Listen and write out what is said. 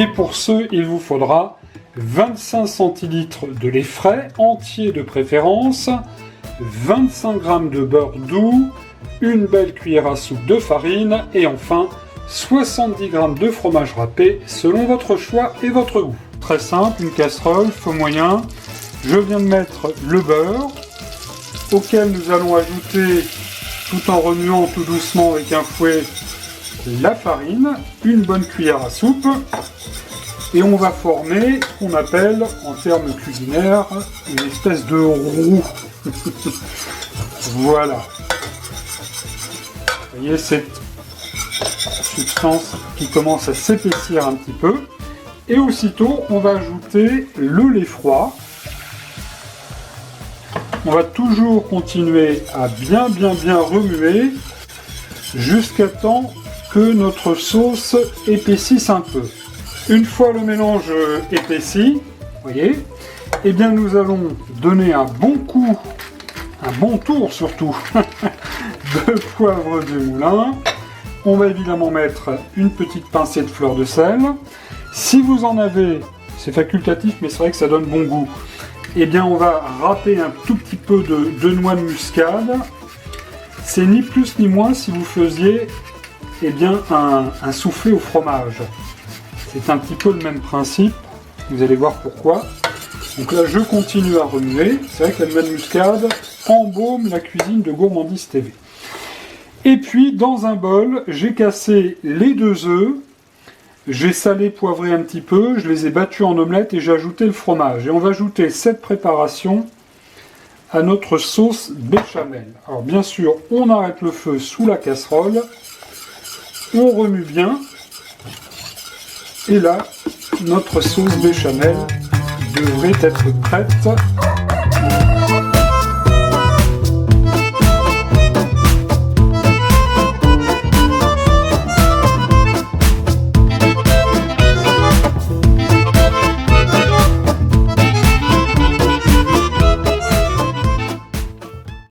Et pour ce, il vous faudra 25 centilitres de lait frais, entier de préférence, 25 g de beurre doux, une belle cuillère à soupe de farine et enfin 70 g de fromage râpé selon votre choix et votre goût. Très simple, une casserole, feu moyen. Je viens de mettre le beurre auquel nous allons ajouter, tout en remuant tout doucement avec un fouet, la farine, une bonne cuillère à soupe. Et on va former ce qu'on appelle, en termes culinaires, une espèce de roux. Voilà. Vous voyez cette substance qui commence à s'épaissir un petit peu. Et aussitôt, on va ajouter le lait froid. On va toujours continuer à bien remuer jusqu'à temps que notre sauce épaississe un peu. Une fois le mélange épaissi, voyez, eh bien nous allons donner un bon coup, un bon tour surtout, de poivre du moulin. On va évidemment mettre une petite pincée de fleur de sel. Si vous en avez, c'est facultatif, mais c'est vrai que ça donne bon goût. Eh bien on va râper un tout petit peu de noix de muscade. C'est ni plus ni moins si vous faisiez bien, un soufflé au fromage. C'est un petit peu le même principe, vous allez voir pourquoi. Donc là, je continue à remuer. C'est vrai que la noix de muscade embaume la cuisine de Gourmandise TV. Et puis, dans un bol, j'ai cassé les 2 œufs, j'ai salé, poivré un petit peu, je les ai battus en omelette et j'ai ajouté le fromage. Et on va ajouter cette préparation à notre sauce béchamel. Alors bien sûr, on arrête le feu sous la casserole, on remue bien. Et là, notre sauce béchamel devrait être prête.